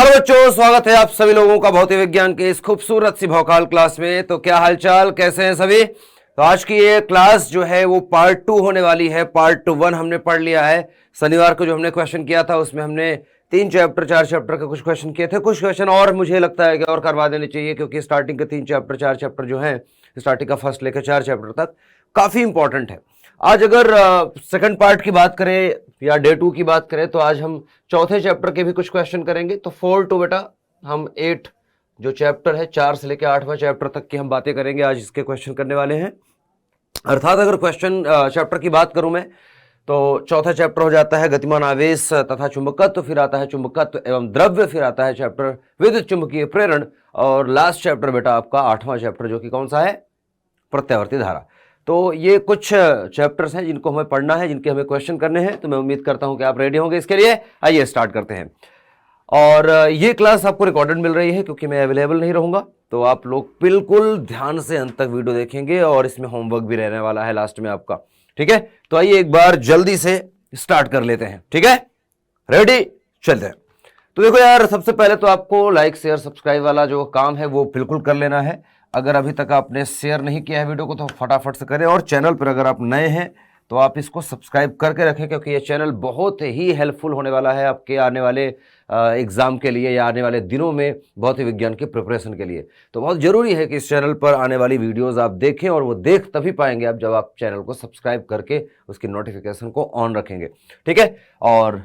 Hello बच्चों, स्वागत है आप सभी लोगों का भौतिक विज्ञान के इस खूबसूरत सी भौकाल क्लास में। तो क्या हालचाल, कैसे हैं सभी। तो आज की ये क्लास जो है वो पार्ट 2 होने वाली है। पार्ट 1 हमने पढ़ लिया है। शनिवार को जो हमने क्वेश्चन किया था उसमें हमने 4 चैप्टर के कुछ क्वेश्चन किए थे। कुछ क्वेश्चन और मुझे लगता है कि और करवा देने चाहिए, क्योंकि स्टार्टिंग के 4 चैप्टर जो है, स्टार्टिंग का फर्स्ट लेकर 4 चैप्टर तक काफी इंपॉर्टेंट है। आज अगर सेकंड पार्ट की बात करें या डे 2 की बात करें तो आज हम चौथे चैप्टर के भी कुछ क्वेश्चन करेंगे। तो 4 to बेटा हम 8 जो चैप्टर है 4 से लेकर 8वां चैप्टर तक की हम बातें करेंगे। आज इसके क्वेश्चन करने वाले हैं। अर्थात अगर क्वेश्चन चैप्टर की बात करूं मैं तो चौथा चैप्टर हो जाता है गतिमान आवेश तथा चुंबकत्व, फिर आता है चुंबकत्व एवं द्रव्य, फिर आता है चैप्टर विद्युत चुंबकीय प्रेरण, और लास्ट चैप्टर बेटा आपका 8वां चैप्टर जो कि कौन सा है, प्रत्यावर्ती धारा। तो ये कुछ चैप्टर्स हैं जिनको हमें पढ़ना है, जिनके हमें क्वेश्चन करने हैं। तो मैं उम्मीद करता हूं कि आप रेडी होंगे इसके लिए। आइए स्टार्ट करते हैं। और ये क्लास आपको रिकॉर्डेड मिल रही है क्योंकि मैं अवेलेबल नहीं रहूंगा। तो आप लोग बिल्कुल ध्यान से अंत तक वीडियो देखेंगे और इसमें होमवर्क भी रहने वाला है लास्ट में आपका। ठीक है, तो आइए एक बार जल्दी से स्टार्ट कर लेते हैं। ठीक है, रेडी, चलते हैं। तो देखो यार, सबसे पहले तो आपको लाइक शेयर सब्सक्राइब वाला जो काम है वो बिल्कुल कर लेना है। अगर अभी तक आपने शेयर नहीं किया है वीडियो को तो फटाफट से करें, और चैनल पर अगर आप नए हैं तो आप इसको सब्सक्राइब करके रखें, क्योंकि ये चैनल बहुत ही हेल्पफुल होने वाला है आपके आने वाले एग्जाम के लिए या आने वाले दिनों में भौतिक विज्ञान के प्रिपरेशन के लिए। तो बहुत जरूरी है कि इस चैनल पर आने वाली वीडियोस आप देखें, और वो देख तभी पाएंगे आप जब आप चैनल को सब्सक्राइब करके उसकी नोटिफिकेशन को ऑन रखेंगे। ठीक है, और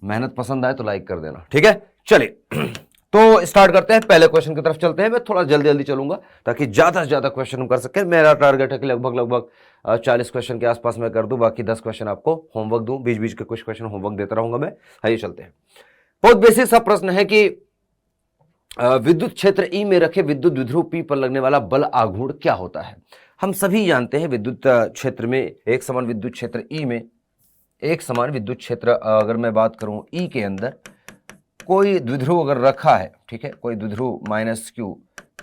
मेहनत पसंद आए तो लाइक कर देना। ठीक है, चलिए तो स्टार्ट करते हैं। पहले क्वेश्चन की तरफ चलते हैं। मैं थोड़ा जल्दी जल्दी चलूंगा ताकि ज्यादा से ज्यादा क्वेश्चन हम कर सकें। मेरा टारगेट है कि लगभग 40 क्वेश्चन के आसपास मैं कर दूं, बाकी 10 क्वेश्चन आपको होमवर्क दूं, बीच बीच के कुछ क्वेश्चन होमवर्क देता रहूंगा मैं। आइए चलते हैं। बहुत बेसिक सा प्रश्न है कि विद्युत क्षेत्र ई में रखे विद्युत द्विध्रुव पी पर लगने वाला बल आघूर्ण क्या होता है। हम सभी जानते हैं विद्युत क्षेत्र में एक समान विद्युत क्षेत्र ई में एक समान विद्युत क्षेत्र, अगर मैं बात करूं ई के अंदर कोई द्विध्रुव अगर रखा है, ठीक है, कोई द्विध्रुव -q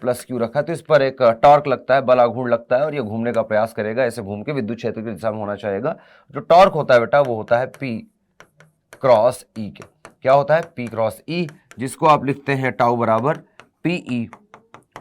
+q रखा है, तो इस पर एक टॉर्क लगता है, बल आघूर्ण लगता है, और ये घूमने का प्रयास करेगा। ऐसे घूम के विद्युत क्षेत्र की दिशा में होना चाहेगा। जो टॉर्क होता है बेटा वो होता है P क्रॉस E के। क्या होता है? P क्रॉस E, जिसको आप लिखते हैं टाउ बराबर PE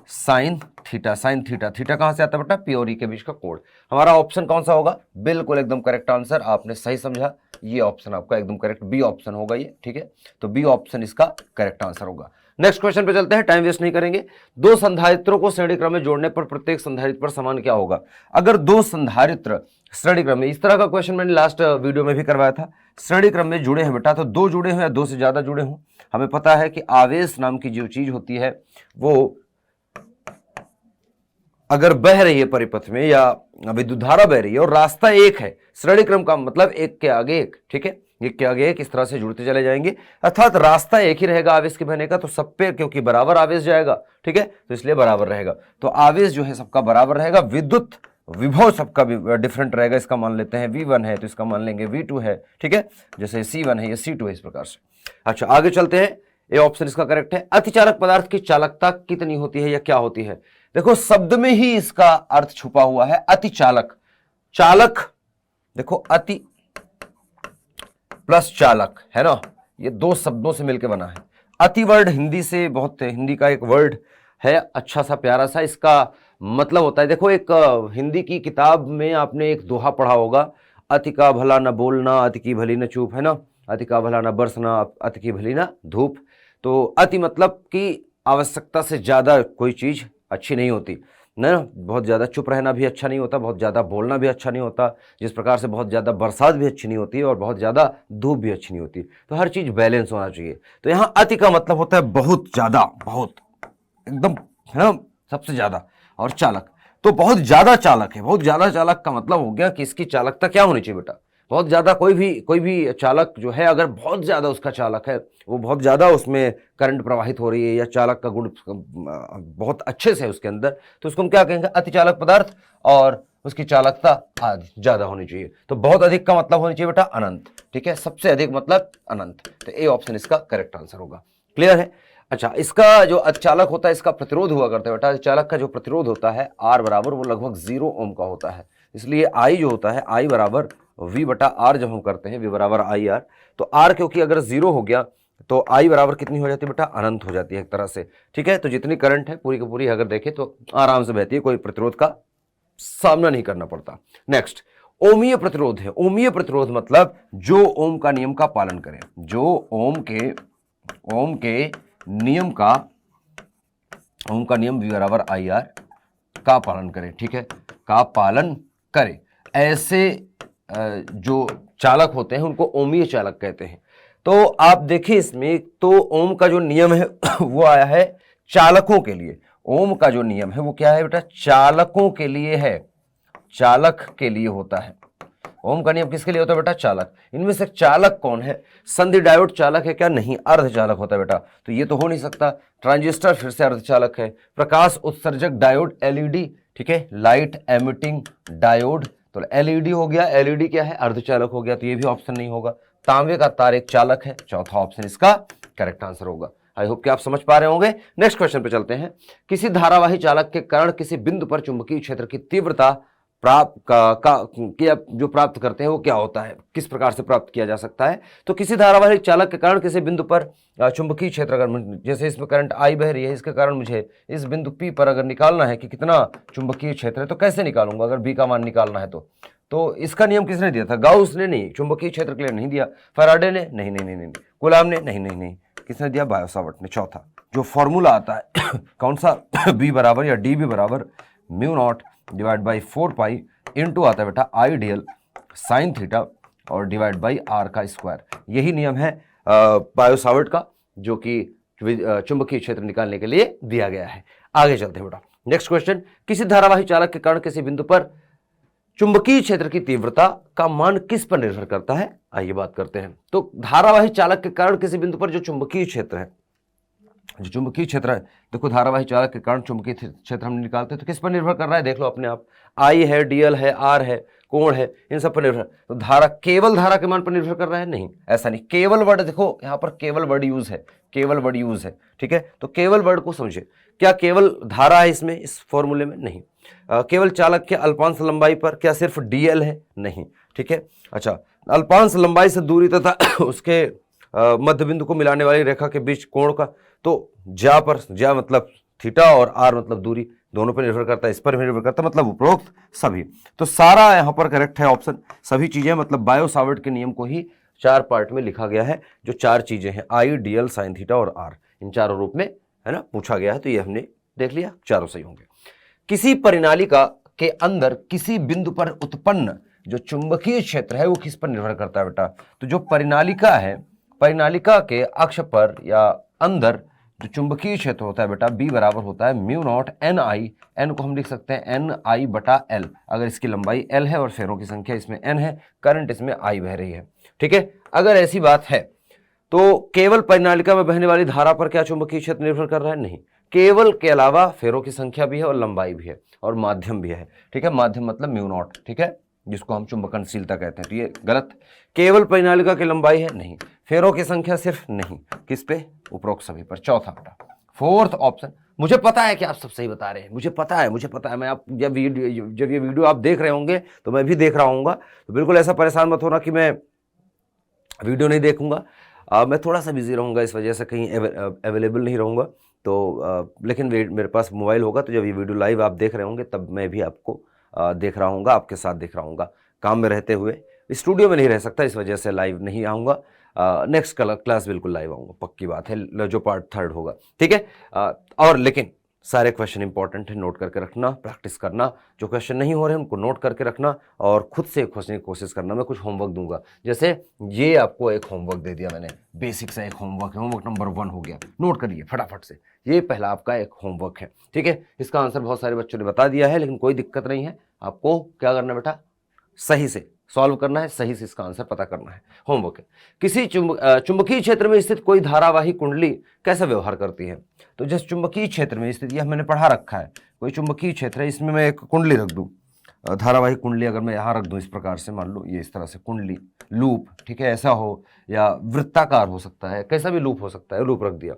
sine theta. Sine theta, theta कहां से आता है बेटा? P और E के बीच का कोण। हमारा ऑप्शन कौन सा होगा? बिल्कुल एकदम करेक्ट आंसर, आपने सही समझा। ये ऑप्शन आपका एकदम करेक्ट बी ऑप्शन होगा ये। ठीक है, तो बी ऑप्शन इसका करेक्ट आंसर होगा। नेक्स्ट क्वेश्चन पे चलते हैं, टाइम वेस्ट नहीं करेंगे। दो संधारित्रों को श्रेणी क्रम में जोड़ने पर प्रत्येक संधारित्र पर समान क्या होगा? अगर दो संधारित्र श्रेणी क्रम में, इस तरह का क्वेश्चन मैंने लास्ट वीडियो में भी करवाया था, श्रेणी क्रम में जुड़े हैं बेटा, तो दो जुड़े हों या दो से ज्यादा जुड़े हों, हमें पता है कि आवेश नाम की जो चीज होती है वो अगर बह रही है परिपथ में या विद्युत धारा बह रही है और रास्ता एक है, श्रेणी क्रम का मतलब एक के आगे एक, ठीक है, एक के आगे एक, इस तरह से जुड़ते चले जाएंगे, अर्थात रास्ता एक ही रहेगा आवेश के बहने का, तो सब पे क्योंकि बराबर आवेश जाएगा, ठीक है, तो इसलिए बराबर रहेगा। तो आवेश जो है सबका बराबर रहेगा। विद्युत विभव सबका डिफरेंट रहेगा। इसका मान लेते हैं V1 है तो इसका मान लेंगे V2 है, ठीक है, जैसे C1 है ये C2 है, इस प्रकार से। अच्छा, आगे चलते हैं। ये ऑप्शन इसका करेक्ट है। अतिचालक पदार्थ की चालकता कितनी होती है या क्या होती है? देखो, शब्द में ही इसका अर्थ छुपा हुआ है। अतिचालक, चालक, देखो अति प्लस चालक है ना, ये दो शब्दों से मिलकर बना है। अति वर्ड हिंदी से, बहुत हिंदी का एक वर्ड है, अच्छा सा प्यारा सा, इसका मतलब होता है, देखो एक हिंदी की किताब में आपने एक दोहा पढ़ा होगा, अति का भला न बोलना, अति की भली न चूप, है ना, अति का भला न बरसना, अति की भली न धूप। तो अति मतलब कि आवश्यकता से ज्यादा कोई चीज अच्छी नहीं होती ना, बहुत ज्यादा चुप रहना भी अच्छा नहीं होता, बहुत ज्यादा बोलना भी अच्छा नहीं होता, जिस प्रकार से बहुत ज्यादा बरसात भी अच्छी नहीं होती और बहुत ज्यादा धूप भी अच्छी नहीं होती। तो हर चीज बैलेंस होना चाहिए। तो यहाँ अति का मतलब होता है बहुत ज्यादा, बहुत एकदम, है ना, सबसे ज्यादा। और चालक तो बहुत ज्यादा चालक है। बहुत ज्यादा चालक का मतलब हो गया कि इसकी चालकता क्या होनी चाहिए बेटा? बहुत ज्यादा। कोई भी चालक जो है, अगर बहुत ज्यादा उसका चालक है, वो बहुत ज्यादा उसमें करंट प्रवाहित हो रही है या चालक का गुण बहुत अच्छे से है उसके अंदर, तो उसको हम क्या कहेंगे? अतिचालक पदार्थ, और उसकी चालकता आदि ज्यादा होनी चाहिए। तो बहुत अधिक का मतलब होनी चाहिए बेटा अनंत, ठीक है, सबसे अधिक मतलब अनंत। तो ए ऑप्शन इसका करेक्ट आंसर होगा। क्लियर है? अच्छा, इसका जो अतिचालक होता है इसका प्रतिरोध हुआ करता है बेटा। अतिचालक का जो प्रतिरोध होता है R बराबर, वो लगभग 0 ओम का होता है। इसलिए I जो होता है I बराबर V बटा R, जब हम करते हैं V बराबर I R, तो R क्योंकि अगर 0 हो गया तो आई बराबर कितनी हो जाती है बेटा, अनंत हो जाती है एक तरह से। ठीक है, तो जितनी करंट है पूरी की पूरी अगर देखें तो आराम से बहती है, कोई प्रतिरोध का सामना नहीं करना पड़ता। नेक्स्ट ओमीय प्रतिरोध है। ओमीय प्रतिरोध मतलब जो ओम का नियम का पालन करे, जो ओम के नियम V बराबर IR का पालन करे। ठीक है, का पालन करे। ऐसे जो चालक होते हैं उनको ओमीय चालक कहते हैं। तो आप देखिए इसमें तो ओम का जो नियम है वो आया है चालकों के लिए। ओम का जो नियम है वो क्या है बेटा, चालकों के लिए है, चालक के लिए होता है। ओम का नियम किसके लिए होता है बेटा, चालक। इनमें से चालक कौन है, संधि डायोड चालक है क्या, नहीं, अर्धचालक होता है बेटा। तो ये तो हो नहीं सकता। ट्रांजिस्टर फिर से अर्धचालक है। प्रकाश उत्सर्जक डायोड एलईडी, ठीक है, लाइट एमिटिंग डायोड, तो एलईडी हो गया, एलईडी क्या है, अर्धचालक हो गया, तो ये भी ऑप्शन नहीं होगा। तांबे का तार एक चालक है, चौथा ऑप्शन इसका करेक्ट आंसर होगा। आई होप कि आप समझ पा रहे होंगे। नेक्स्ट क्वेश्चन पे चलते हैं। किसी धारावाही चालक के कारण किसी बिंदु पर चुंबकीय क्षेत्र की तीव्रता जो प्राप्त करते हैं वो क्या होता है, किस प्रकार से प्राप्त किया जा सकता है। तो किसी धारावाही चालक के कारण किसी बिंदु पर चुंबकीय क्षेत्र, अगर जैसे इसमें करंट आई बह रही है, इसके कारण मुझे इस बिंदु पी पर अगर निकालना है कि कितना चुंबकीय क्षेत्र है, तो कैसे निकालूंगा अगर बी का मान निकालना है तो इसका नियम किसने दिया था, गाउस ने नहीं, चुंबकीय क्षेत्र के लिए नहीं दिया, फैराडे ने नहीं, कूलाम ने नहीं, किसने दिया, बायो-सावर्ट ने। चौथा जो फॉर्मूला आता है कौन सा, बी बराबर या डी बी बराबर mu naught divide by 4 pi into आता है बेटा आई डीएल साइन थीटा और डिवाइड बाई आर का स्क्वायर। यही नियम है बायो-सावर्ट का, जो कि चुंबकीय क्षेत्र निकालने के लिए दिया गया है। आगे चलते हैं बेटा। नेक्स्ट क्वेश्चन, किसी धारावाही चालक के कारण किसी बिंदु पर चुंबकीय क्षेत्र की तीव्रता का मान किस पर निर्भर करता है, आइए बात करते हैं। तो धारावाही चालक के कारण किसी बिंदु पर जो चुंबकीय क्षेत्र है, जो चुंबकीय क्षेत्र है, देखो धारावाही चालक के कारण चुंबकीय क्षेत्र हम निकालते हैं तो किस पर निर्भर कर रहा है, देख लो अपने आप, आई है, डीएल है, आर है, कोण है, इन सब पर निर्भर। तो धारा केवल धारा के मान पर निर्भर कर रहा है, नहीं, ऐसा नहीं। केवल वर्ड देखो यहाँ पर केवल वर्ड यूज है, केवल वर्ड यूज है। ठीक है, तो केवल वर्ड को समझे, क्या केवल धारा है इसमें, इस फॉर्मूले में, नहीं। केवल चालक के अल्पांश लंबाई पर क्या सिर्फ डीएल है, नहीं। ठीक है, अच्छा, अल्पांश लंबाई से दूरी तथा उसके मध्य बिंदु को मिलाने वाली रेखा के बीच कोण का, तो ज्या पर, ज्या मतलब थीटा और आर मतलब दूरी, दोनों पर निर्भर करता है, इस पर निर्भर करता है, मतलब उपरोक्त सभी। तो सारा यहाँ पर करेक्ट है ऑप्शन, सभी चीजें, मतलब बायो-सावर्ट के नियम को ही 4 पार्ट में लिखा गया है, जो 4 चीजें हैं, आई, डीएल, साइन थीटा और आर, इन चारों रूप में है ना पूछा गया है। तो ये हमने देख लिया, चारों सही होंगे। किसी परिनालिका के अंदर किसी बिंदु पर उत्पन्न जो चुंबकीय क्षेत्र है वो किस पर निर्भर करता है बेटा, तो जो परिनालिका है, परिनालिका के अक्ष पर या अंदर जो चुंबकीय क्षेत्र होता है बेटा, बी बराबर होता है mu naught N I, N को हम लिख सकते हैं एन आई बटा एल, अगर इसकी लंबाई एल है और फेरों की संख्या इसमें एन है, करंट इसमें आई बह रही है। ठीक है, अगर ऐसी बात है तो केवल परिनालिका में बहने वाली धारा पर क्या चुंबकीय क्षेत्र निर्भर कर रहा है, नहीं। केवल के अलावा फेरों की संख्या भी है और लंबाई भी है और माध्यम भी है। ठीक है, माध्यम मतलब म्यू नॉट, ठीक है, जिसको हम चुंबकनशीलता कहते हैं, तो ये गलत। केवल परिनालिका की लंबाई है, नहीं। फेरों की संख्या सिर्फ, नहीं। किस पे, उपरोक्त सभी पर। चौथा बेटा, फोर्थ ऑप्शन। मुझे पता है कि आप सब सही बता रहे हैं, मुझे पता है। मैं आप जब ये वीडियो आप देख रहे होंगे तो मैं भी देख रहा हूँगा, तो बिल्कुल ऐसा परेशान मत होना कि मैं वीडियो नहीं देखूंगा। मैं थोड़ा सा बिजी रहूँगा, इस वजह से कहीं अवेलेबल नहीं रहूँगा, तो लेकिन मेरे पास मोबाइल होगा, तो जब ये वीडियो लाइव आप देख रहे होंगे तब मैं भी आपको देख रहा हूँगा, आपके साथ देख रहा हूँगा। काम में रहते हुए स्टूडियो में नहीं रह सकता, इस वजह से लाइव नहीं आऊँगा। नेक्स्ट क्लास बिल्कुल लाइव आऊँगा, पक्की बात है, जो पार्ट 3 होगा। ठीक है, और लेकिन सारे क्वेश्चन इंपॉर्टेंट है, नोट करके रखना, प्रैक्टिस करना। जो क्वेश्चन नहीं हो रहे हैं उनको नोट करके रखना और खुद से खोजने की कोशिश करना। मैं कुछ होमवर्क दूंगा, जैसे ये आपको एक होमवर्क दे दिया मैंने, बेसिक सा एक होमवर्क है, होमवर्क नंबर 1 हो गया, नोट करिए फटाफट से। ये पहला आपका एक होमवर्क है। ठीक है, इसका आंसर बहुत सारे बच्चों ने बता दिया है, लेकिन कोई दिक्कत नहीं है। आपको क्या करना है बेटा, सही से सॉल्व करना है, सही से इसका आंसर पता करना है। होमवर्क है, किसी चुंबकीय क्षेत्र में स्थित कोई धारावाही कुंडली कैसा व्यवहार करती है। तो जिस चुंबकीय क्षेत्र में स्थित, यह मैंने पढ़ा रखा है, कोई चुंबकीय क्षेत्र है, इसमें मैं एक कुंडली रख दूं, धारावाही कुंडली अगर मैं यहाँ रख दूं इस प्रकार से, मान लो ये इस तरह से कुंडली, लूप, ठीक है, ऐसा हो या वृत्ताकार हो सकता है, कैसा भी लूप हो सकता है, लूप रख दिया।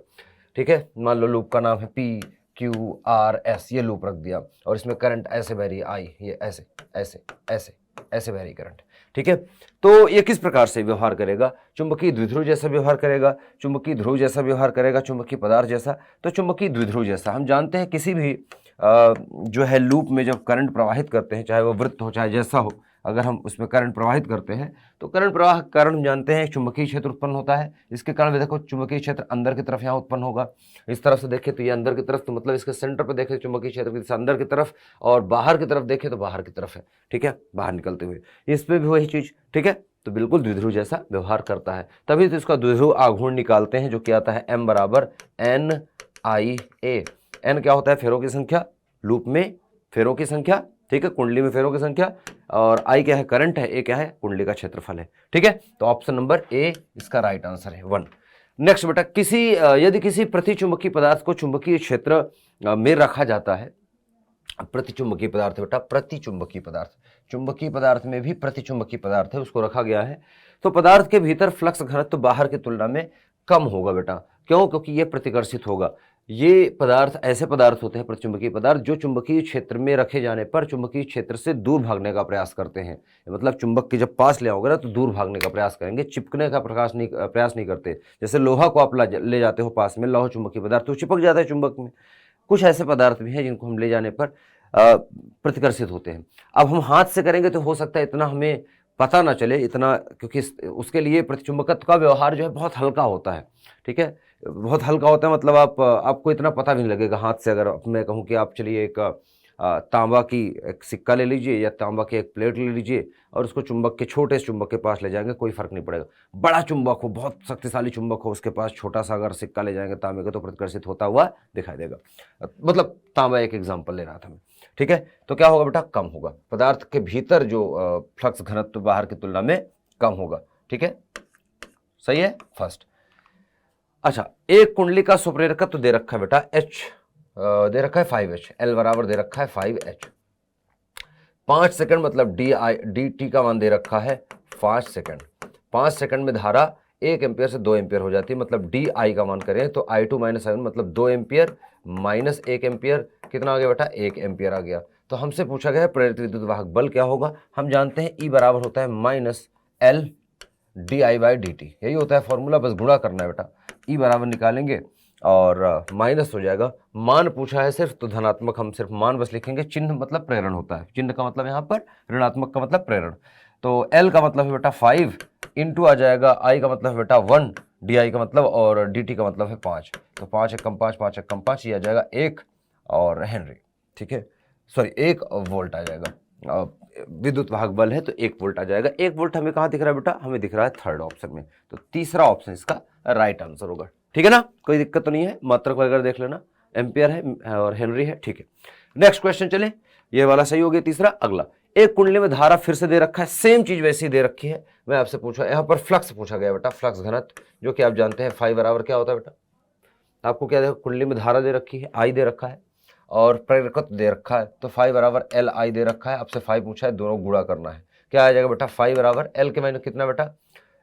ठीक है, मान लो लूप का नाम है PQRS, ये लूप रख दिया और इसमें करंट ऐसे बह रही है, आई, ये ऐसे ऐसे ऐसे ऐसे बह रही करंट। ठीक है। तो ये किस प्रकार से व्यवहार करेगा? चुंबकीय द्विध्रुव जैसा व्यवहार करेगा, चुंबकीय ध्रुव जैसा व्यवहार करेगा, चुंबकीय पदार्थ जैसा, तो चुंबकीय द्विध्रुव जैसा। हम जानते हैं किसी भी जो है लूप में जब करंट प्रवाहित करते हैं, चाहे वो वृत्त हो चाहे जैसा हो, अगर हम उसमें करंट प्रवाहित करते हैं तो करंट प्रवाह के कारण हम जानते हैं चुंबकीय क्षेत्र उत्पन्न होता है। इसके कारण भी देखो चुंबकीय क्षेत्र अंदर की तरफ यहाँ उत्पन्न होगा। इस तरफ से देखें तो ये अंदर की तरफ, तो मतलब इसके सेंटर पर देखें चुंबकीय क्षेत्र की दिशा अंदर की तरफ, और बाहर की तरफ देखें तो बाहर की तरफ है, ठीक है, बाहर निकलते हुए। इस पर भी वही चीज, ठीक है, तो बिल्कुल द्विध्रुव जैसा व्यवहार करता है। तभी तो इसका द्विध्रुव आघूर्ण निकालते हैं, जो क्या आता है m बराबर NIA। n क्या होता है? फेरों की संख्या, लूप में फेरों की संख्या, ठीक है, कुंडली में फेरों की संख्या, और I क्या है? करंट है, A क्या है? कुंडली का क्षेत्रफल है, ठीक है। तो ऑप्शन नंबर A इसका राइट आंसर है 1। नेक्स्ट बेटा, यदि किसी प्रतिचुंबकीय पदार्थ को चुंबकीय क्षेत्र में रखा जाता है, प्रतिचुंबकीय पदार्थ बेटा, प्रतिचुंबकीय पदार्थ, चुंबकीय पदार्थ में भी प्रतिचुंबकीय पदार्थ है, उसको रखा गया है, तो पदार्थ के भीतर फ्लक्स घनत्व बाहर की तुलना में कम होगा बेटा। क्यों? क्योंकि यह प्रतिकर्षित होगा। ये पदार्थ ऐसे पदार्थ होते हैं, प्रतिचुंबकीय पदार्थ, जो चुंबकीय क्षेत्र में रखे जाने पर चुंबकीय क्षेत्र से दूर भागने का प्रयास करते हैं। मतलब चुंबक के जब पास ले आओगे ना तो दूर भागने का प्रयास करेंगे, चिपकने का प्रयास नहीं करते। जैसे लोहा को आप ले जाते हो पास में, लोहा चुंबकीय पदार्थ, तो चिपक जाता है चुंबक में। कुछ ऐसे पदार्थ भी हैं जिनको हम ले जाने पर प्रतिकर्षित होते हैं। अब हम हाथ से करेंगे तो हो सकता है इतना हमें पता ना चले, इतना, क्योंकि उसके लिए प्रतिचुंबकत्व का व्यवहार जो है बहुत हल्का होता है, ठीक है, बहुत हल्का होता है। मतलब आपको इतना पता भी नहीं लगेगा हाथ से। अगर मैं कहूँ कि आप चलिए एक तांबा की एक सिक्का ले लीजिए या तांबा की एक प्लेट ले लीजिए और उसको चुंबक के, छोटे से चुंबक के पास ले जाएंगे, कोई फर्क नहीं पड़ेगा। बड़ा चुंबक हो, बहुत शक्तिशाली चुंबक हो, उसके पास छोटा सा अगर सिक्का ले जाएंगे तांबे का, तो प्रतिकर्षित होता हुआ दिखाई देगा। मतलब तांबा एक एग्जाम्पल ले रहा था मैं, ठीक है। तो क्या होगा बेटा? कम होगा। पदार्थ के भीतर जो फ्लक्स घनत्व बाहर की तुलना में कम होगा, ठीक है, सही है फर्स्ट। अच्छा, एक कुंडली का सुप्रेरकत्व दे रखा है बेटा H, दे रखा है 5H, L बराबर दे रखा है 5H। 5 सेकंड मतलब dt का मान दे रखा है 5 सेकंड। 5 सेकंड में धारा 1 एम्पियर से 2 एम्पियर हो जाती है। मतलब डी का मान करें तो I2 - I1 मतलब 2 एम्पियर माइनस 1 एम्पियर, कितना आ गया बेटा? 1 एम्पियर आ गया। तो हमसे पूछा गया है प्रेरित विद्युत वाहक बल क्या होगा। हम जानते हैं E बराबर होता है -L di/dt, यही होता है फॉर्मूला, बस गुणा करना है बेटा। E बराबर निकालेंगे और माइनस हो जाएगा। मान पूछा है सिर्फ, तो धनात्मक हम सिर्फ मान बस लिखेंगे। चिन्ह मतलब प्रेरण होता है, चिन्ह का मतलब यहाँ पर ऋणात्मक का मतलब प्रेरण। तो L का मतलब है बेटा 5 इंटू आ जाएगा, I का मतलब है बेटा 1, DI का मतलब, और DT का मतलब है 5। तो 5 एकम 5, 5 एकम 5, ये आ जाएगा 1 और हेनरी, ठीक है, सॉरी 1 वोल्ट आ जाएगा। विद्युत वाहक बल है तो 1 वोल्ट आ जाएगा। 1 वोल्ट हमें कहाँ दिख रहा है बेटा? हमें दिख रहा है थर्ड ऑप्शन में। तो तीसरा ऑप्शन इसका राइट आंसर होगा, ठीक है ना, कोई दिक्कत तो नहीं है। मात्रक वगैरह देख लेना, एम्पियर है और हेनरी है, ठीक है। नेक्स्ट क्वेश्चन चले, ये वाला सही हो गया तीसरा। अगला, एक कुंडली में धारा फिर से दे रखा है, सेम चीज वैसी दे रखी है। मैं आपसे पूछा, यहाँ पर फ्लक्स पूछा गया बेटा, फ्लक्स घनत्व, जो कि आप जानते हैं 5 बराबर क्या होता है बेटा? आपको क्या देखो, कुंडली में धारा दे रखी है, I दे रखा है और प्रेरकत्व दे रखा है, तो 5 बराबर LI दे रखा है। आपसे 5 पूछा है, दोनों गुणा करना है। क्या आ जाएगा बेटा? 5 बराबर L के मान कितना बेटा?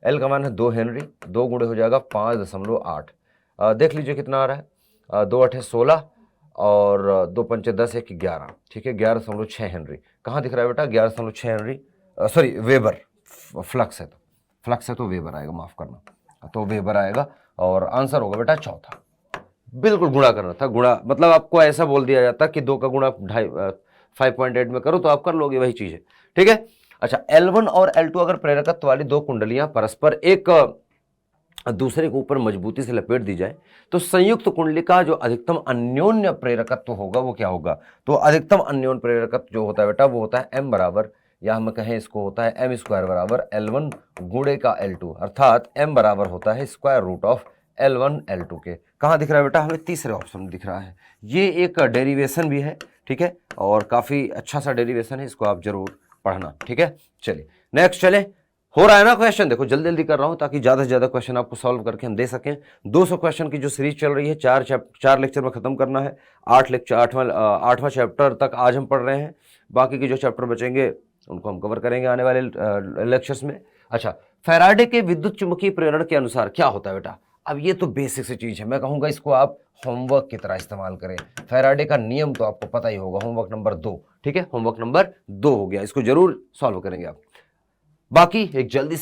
L का मान है 2 हेनरी, 2 गुणे हो जाएगा 5.8। देख लीजिए कितना आ रहा है, 2 8 16 और 2 5 10 1 11, ठीक है, 11.6 हेनरी। कहाँ दिख रहा है बेटा? 11.6 हेनरी, सॉरी वेबर, फ्लक्स है तो, फ्लक्स है तो वेबर आएगा, माफ करना, तो वेबर आएगा। और आंसर होगा बेटा चौथा। बिल्कुल गुणा करना था, गुणा मतलब आपको ऐसा बोल दिया जाता कि 2 का गुणा 5.8 में करो तो आप कर लोगे, वही चीज है, ठीक है। अच्छा, L1 और L2 अगर प्रेरकत्व वाली दो कुंडलियां परस्पर एक दूसरे के ऊपर मजबूती से लपेट दी जाए तो संयुक्त कुंडली का जो अधिकतम अन्योन्य प्रेरकत्व होगा वो क्या होगा? तो अधिकतम अन्योन्य प्रेरकत्व जो होता है बेटा वो होता है M बराबर, या हम कहें इसको होता है M स्क्वायर बराबर L1 गुणे का L2, अर्थात M बराबर होता है square root of L1 L2 के। कहाँ दिख रहा है बेटा? हमें तीसरे ऑप्शन में दिख रहा है। ये एक डेरिवेशन भी है, ठीक है, और काफी अच्छा सा डेरिवेशन है, इसको आप जरूर पढ़ना, ठीक है। चलिए नेक्स्ट चले, हो रहा है ना क्वेश्चन, देखो जल्दी जल्दी कर रहा हूं ताकि ज्यादा से ज्यादा क्वेश्चन आपको सॉल्व करके हम दे सकें। 200 क्वेश्चन की जो सीरीज चल रही है, 4 लेक्चर में खत्म करना है। 8वां चैप्टर तक आज हम पढ़ रहे हैं, बाकी के जो चैप्टर बचेंगे उनको हम कवर करेंगे आने वाले लेक्चर्स में। अच्छा, फैराडे के विद्युत चुंबकीय प्रेरण के अनुसार क्या होता है बेटा? अब ये तो बेसिक सी चीज है, मैं कहूंगा इसको आप होमवर्क की तरह इस्तेमाल करें। फैराडे का नियम तो आपको पता ही होगा, होमवर्क नंबर 2, ठीक है, होमवर्क नंबर 2 हो गया, इसको जरूर सॉल्व करेंगे आप। बाकी एक जल्दी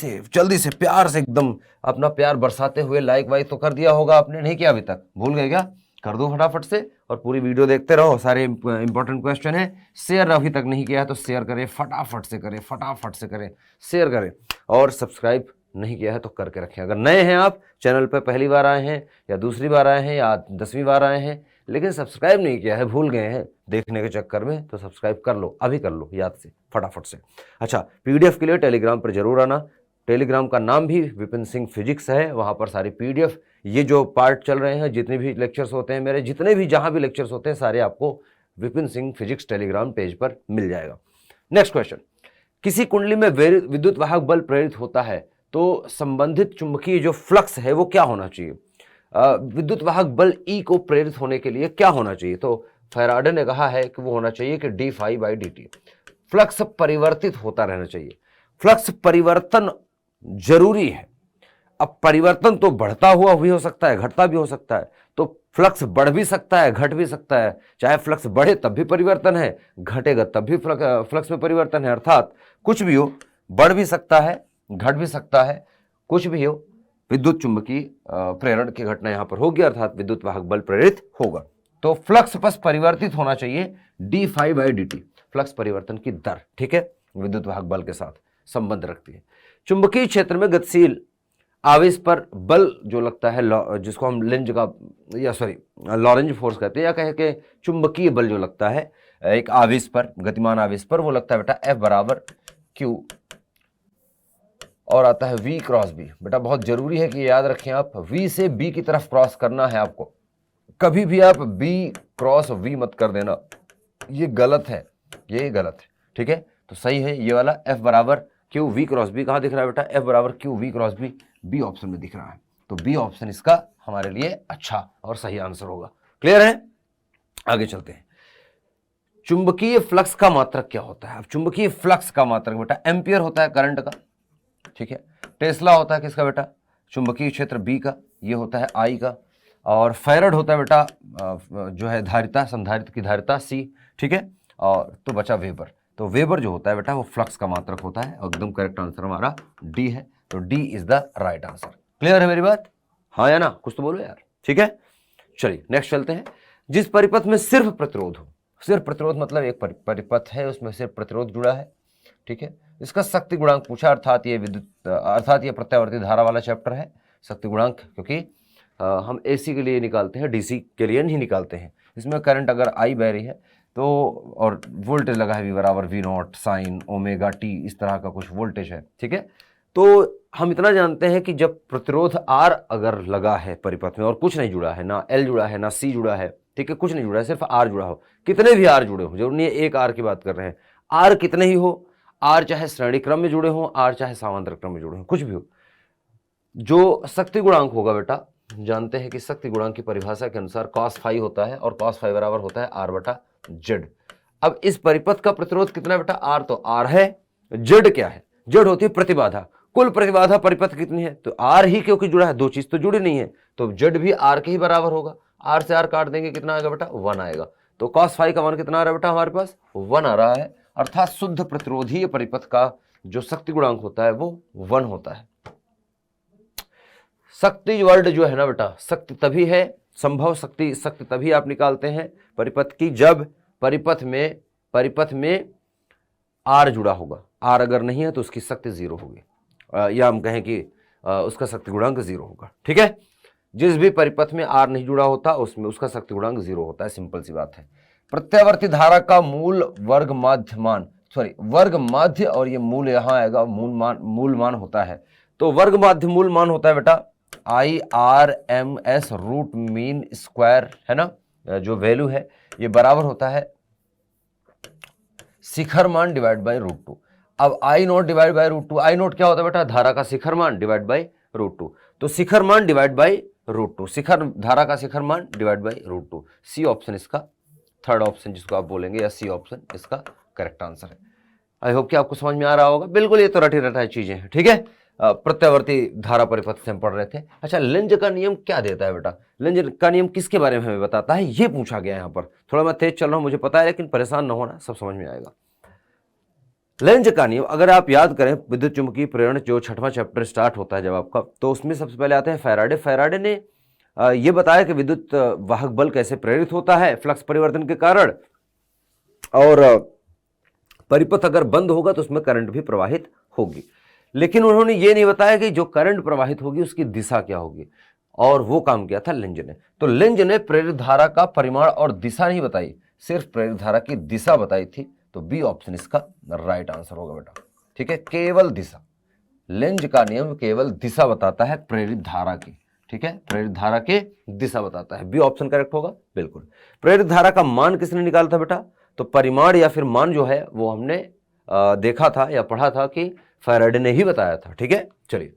से प्यार से एकदम अपना प्यार बरसाते हुए लाइक वाइक तो कर दिया होगा आपने, नहीं किया अभी तक? भूल गए क्या? कर दो फटाफट से और पूरी वीडियो देखते रहो, सारे इंपॉर्टेंट क्वेश्चन है। शेयर अभी तक नहीं किया है तो शेयर करें, फटाफट से करें, शेयर करें। और सब्सक्राइब नहीं किया है तो करके रखें। अगर नए हैं आप, चैनल पर पहली बार आए हैं या दूसरी बार आए हैं या 10वीं बार आए हैं, लेकिन सब्सक्राइब नहीं किया है, भूल गए हैं देखने के चक्कर में, तो सब्सक्राइब कर लो, अभी कर लो याद से, फटाफट से। अच्छा, पीडीएफ के लिए टेलीग्राम पर जरूर आना। टेलीग्राम का नाम भी विपिन सिंह फिजिक्स है। वहाँ पर सारी पीडीएफ, ये जो पार्ट चल रहे हैं, जितने भी लेक्चर्स होते हैं मेरे, जितने भी जहाँ भी लेक्चर्स होते हैं, सारे आपको Vipin Singh physics Telegram page पर मिल जाएगा। नेक्स्ट क्वेश्चन, किसी कुंडली में विद्युत वाहक बल प्रेरित होता है तो संबंधित चुंबकीय जो फ्लक्स है वो क्या होना चाहिए? विद्युत वाहक बल E को प्रेरित होने के लिए क्या होना चाहिए? तो फैराडे ने कहा है कि वो होना चाहिए कि d∅dt। फ्लक्स परिवर्तित होता रहना चाहिए। फ्लक्स परिवर्तन जरूरी है। अब परिवर्तन तो बढ़ता हुआ भी हो सकता है, घटता भी हो सकता है, तो फ्लक्स बढ़ भी सकता है, घट भी सकता है। चाहे फ्लक्स बढ़े तब भी परिवर्तन है, घटेगा तब भी फ्लक्स में परिवर्तन है। अर्थात कुछ भी हो, बढ़ भी सकता है, घट भी सकता है, कुछ भी हो, विद्युत चुंबकीय प्रेरण की घटना यहां पर होगी, अर्थात विद्युत वाहक बल प्रेरित होगा। तो फ्लक्स बस परिवर्तित होना चाहिए, d∅dt, फ्लक्स परिवर्तन की दर, ठीक है, विद्युत वाहक बल के साथ संबंध रखती है। चुंबकीय क्षेत्र में गतिशील आवेश पर बल जो लगता है, जिसको हम लेंज का या लॉरेंज फोर्स कहते हैं, या कहें कि चुंबकीय बल जो लगता है एक आवेश पर, गतिमान आवेश पर, वो लगता है बेटा F बराबर Q और आता है V क्रॉस B। बेटा बहुत जरूरी है कि याद रखें आप, V से B की तरफ क्रॉस करना है आपको। कभी भी आप B क्रॉस V मत कर देना, ये गलत है, ये गलत है, ठीक है। तो सही है ये वाला F बराबर Q V क्रॉस B। कहाँ दिख रहा है बेटा? F बराबर Q V क्रॉस B, बी ऑप्शन में दिख रहा है। तो बी ऑप्शन इसका हमारे लिए अच्छा और सही आंसर होगा। क्लियर है? आगे चलते हैं। चुंबकीय फ्लक्स का मात्रक क्या होता है? अब चुंबकीय फ्लक्स का मात्रक बेटा एम्पियर होता है करंट का, ठीक है। टेस्ला होता है किसका बेटा? चुंबकीय क्षेत्र बी का, ये होता है आई का। और फैरड होता है बेटा जो है धारिता, संधारित्र की धारिता सी, ठीक है। और तो बचा वेबर। तो वेबर जो होता है बेटा वो फ्लक्स का मात्रक होता है, और एकदम करेक्ट आंसर हमारा डी है। तो D is the right answer. Clear है मेरी बात? हाँ या ना? कुछ तो बोलो यार, ठीक है। चलिए नेक्स्ट चलते हैं। जिस परिपथ में सिर्फ प्रतिरोध हो, सिर्फ प्रतिरोध मतलब एक परिपथ है उसमें सिर्फ प्रतिरोध जुड़ा है, ठीक है, इसका शक्ति गुणांक पूछा, अर्थात ये प्रत्यावर्ती धारा वाला चैप्टर है। शक्ति गुणांक क्योंकि हम एसी के लिए निकालते हैं, डीसी के लिए नहीं निकालते हैं। इसमें करंट अगर आई बह रही है तो, और वोल्टेज लगा है V बराबर V0 साइन ओमेगा टी, इस तरह का कुछ वोल्टेज है, ठीक है। तो हम इतना जानते हैं कि जब प्रतिरोध R अगर लगा है परिपथ में और कुछ नहीं जुड़ा है, ना L जुड़ा है ना C जुड़ा है, ठीक है, कुछ नहीं जुड़ा है, सिर्फ R जुड़ा हो, कितने भी R जुड़े हो, जरूरी नहीं है एक R की बात कर रहे हैं, R कितने ही हो, R चाहे श्रेणी क्रम में जुड़े हो, R चाहे समांतर क्रम में जुड़े हो, कुछ भी हो, जो शक्ति गुणांक होगा बेटा, जानते हैं कि शक्ति गुणांक की परिभाषा के अनुसार cos फाई होता है, और cos फाई बराबर होता है R बटा Z। अब इस परिपथ का प्रतिरोध कितना बेटा? R, तो R है। Z क्या है? Z होती है प्रतिबाधा। कुल प्रतिबाधा परिपथ कितनी है? तो R ही क्योंकि जुड़ा है, दो चीज तो जुड़ी नहीं है, तो Z भी R के ही बराबर होगा। R से R काट देंगे, कितना आएगा बेटा? 1 आएगा। तो cos फाई का मान कितना आ रहा है बेटा? हमारे पास 1 आ रहा है। अर्थात शुद्ध प्रतिरोधीय परिपथ का जो शक्ति गुणांक होता है वो 1 होता है। शक्ति वर्ड जो है ना बेटा, शक्ति तभी है, संभव शक्ति तभी आप निकालते हैं परिपथ की, जब परिपथ में R जुड़ा होगा। R अगर नहीं है तो उसकी शक्ति 0 होगी, या हम कहें कि उसका शक्ति गुणांक 0 होगा, ठीक है। जिस भी परिपथ में R नहीं जुड़ा होता उसमें उसका शक्ति गुणांक 0 होता है, सिंपल सी बात है। प्रत्यावर्ती धारा का मूल वर्ग माध्य, और ये मूल यहाँ आएगा, मूल मान होता है। तो वर्ग माध्य मूल मान होता है बेटा IRMS रूट मीन स्क्वायर, है ना, जो वैल्यू है ये बराबर होता है शिखर मान डिवाइड बाय √2। अब I0 डिवाइड बाय √2, I0 क्या होता है बेटा? धारा का शिखर मान डिवाइड बाय √2। तो शिखर मान डिवाइड बाय √2, धारा का शिखर मान डिवाइड बाय √2। सी ऑप्शन इसका, थर्ड ऑप्शन जिसको आप बोलेंगे, या सी ऑप्शन इसका करेक्ट आंसर है। आई होप कि आपको समझ में आ रहा होगा। बिल्कुल ये तो रटी रटाई चीजें हैं, ठीक है। प्रत्यावर्ती धारा परिपथ से हम पढ़ रहे थे। अच्छा, लेंज का नियम क्या देता है बेटा? लेंज का नियम किसके बारे में हमें बताता है, ये पूछा गया है यहाँ पर। थोड़ा मैं तेज चल रहा हूँ मुझे पता है, लेकिन परेशान न होना, सब समझ में आएगा। लेंज का नियम अगर आप याद करें, विद्युत चुंबकीय प्रेरण जो 6वां चैप्टर स्टार्ट होता है जब आपका, तो उसमें सबसे पहले आते हैं फैराडे। फैराडे ने ये बताया कि विद्युत वाहक बल कैसे प्रेरित होता है फ्लक्स परिवर्तन के कारण, और परिपथ अगर बंद होगा तो उसमें करंट भी प्रवाहित होगी। लेकिन उन्होंने ये नहीं बताया कि जो करंट प्रवाहित होगी उसकी दिशा क्या होगी, और वो काम किया था लेंज ने। तो लेंज ने प्रेरित धारा का परिमाण और दिशा नहीं बताई, सिर्फ प्रेरित धारा की दिशा बताई थी। तो बी ऑप्शन इसका राइट आंसर होगा बेटा। ठीक है, केवल दिशा। लेंज का नियम केवल दिशा बताता है प्रेरित धारा की। ठीक है, प्रेरित धारा की दिशा बताता है। बी ऑप्शन करेक्ट होगा बिल्कुल। प्रेरित धारा का मान किसने निकाला था बेटा? तो परिमाण या फिर मान जो है वो हमने देखा था या पढ़ा था कि फैराडे ने ही बताया था। ठीक है, चलिए।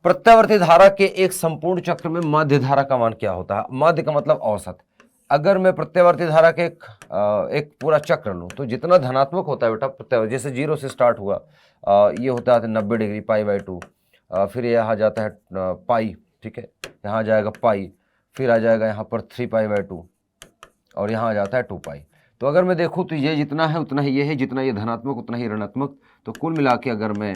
प्रत्यावर्ती धारा के एक संपूर्ण चक्र में माध्य धारा का मान क्या होता है? माध्य का मतलब औसत। अगर मैं प्रत्यावर्ती धारा के एक पूरा चक्र लूं तो जितना धनात्मक होता है बेटा प्रत्यावर्ती, जैसे 0 से स्टार्ट हुआ, ये होता है 90 डिग्री π/2, फिर यहाँ जाता है पाई। ठीक है, यहाँ जाएगा पाई, फिर आ जाएगा यहाँ पर 3π/2, और यहाँ आ जाता है 2π। तो अगर मैं देखूँ तो ये जितना है उतना ही ये है, जितना ये धनात्मक उतना ही ऋणात्मक। तो कुल मिला के अगर मैं